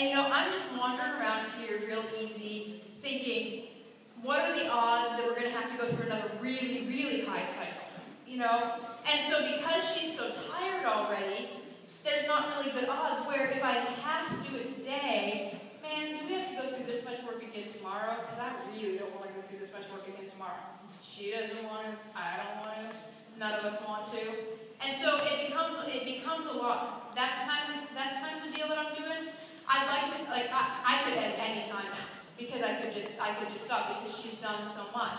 And you know, I'm just wandering around here real easy, thinking, what are the odds that we're going to have to go through another really, really high cycle? You know? And so because she's so tired already, there's not really good odds where if I have to do it today, man, do we have to go through this much work again tomorrow? Because I really don't want to go through this much work again tomorrow. She doesn't want to, I don't want to, none of us want to. And so it becomes a lot. That's kind of the deal that I'm doing. I'd like to, I could end any time now. Because I could just stop because she's done so much.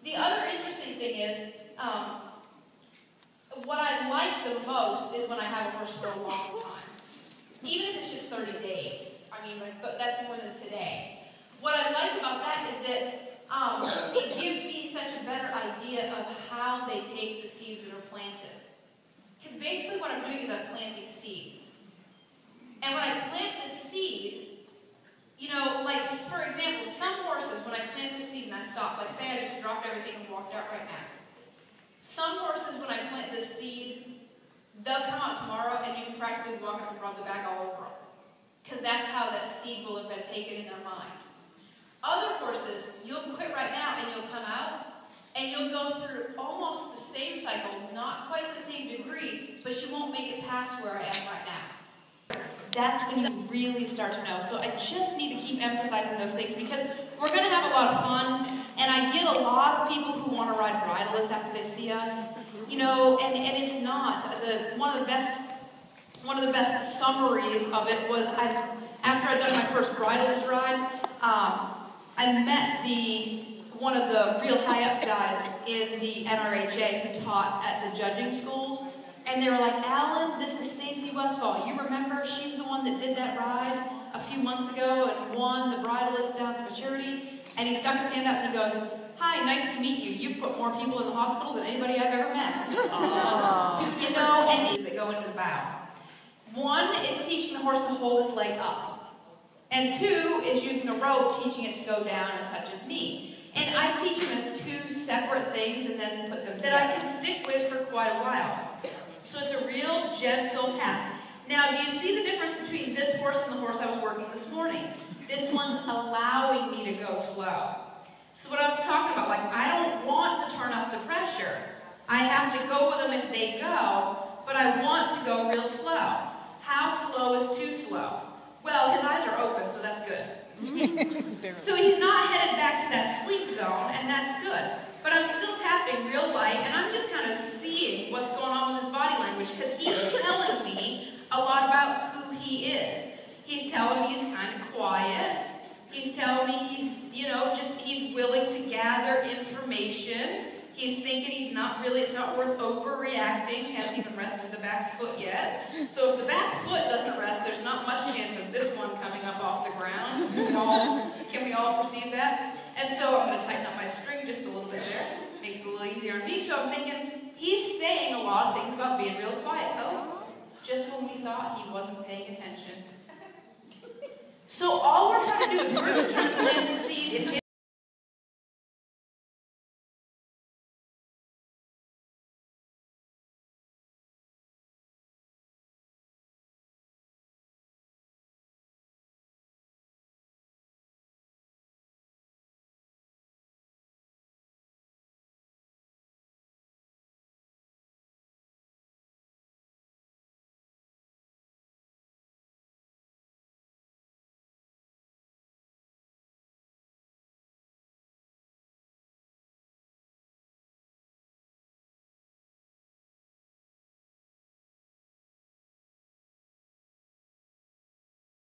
The other interesting thing is, what I like the most is when I have a horse for a long time. Even if it's just 30 days. I mean, but that's more than today. What I like about that is that it gives me such a better idea of how they take the seeds that are planted. Because basically what I'm doing is I'm planting seeds. And when I plant this seed, you know, like, for example, some horses, when I plant the seed and I stop, like say I just dropped everything and walked out right now. Some horses, when I plant this seed, they'll come out tomorrow and you can practically walk up and rub the bag all over them. Because that's how that seed will have been taken in their mind. Other horses, you'll quit right now and you'll come out and you'll go through almost the same cycle, not quite the same degree, but you won't make it past where I am right now. That's when you really start to know. So I just need to keep emphasizing those things because we're going to have a lot of fun. And I get a lot of people who want to ride bridleless after they see us. You know, and it's not. One of the best summaries of it was after I'd done my first bridleless ride, I met one of the real high-up guys in the NRHA who taught at the judging schools. And they were like, Alan, this is Stacy Westfall. You remember? She's the one that did that ride a few months ago and won the bridleless down to maturity. And he stuck his hand up and he goes, hi, nice to meet you. You've put more people in the hospital than anybody I've ever met. You know, and that go into the bow. One is teaching the horse to hold his leg up. And two is using a rope, teaching it to go down and touch his knee. And I teach them as two separate things and then put them together that I can stick with for quite a while. So it's a real gentle tap. Now, do you see the difference between this horse and the horse I was working this morning? This one's allowing me to go slow. So what I was talking about, like, I don't want to turn up the pressure. I have to go with them if they go, but I want to go real slow. How slow is too slow? Well, his eyes are open, so that's good. So he's not headed back to that sleep zone, and that's good. But I'm still tapping real light, and I'm just kind of seeing what's going on with his body language, because he's telling me a lot about who he is. He's telling me he's kind of quiet. He's telling me he's willing to gather information. He's thinking it's not worth overreacting. He hasn't even rested the back foot yet. So if the back foot doesn't rest, there's not much chance of this one coming up off the ground. Can we all perceive that? And so I'm going to tighten up my string just a little bit there. Makes it a little easier on me. So I'm thinking, he's saying a lot of things about being real quiet. Oh, just when we thought he wasn't paying attention. So all we're trying to do is we're just trying to plant the seed in his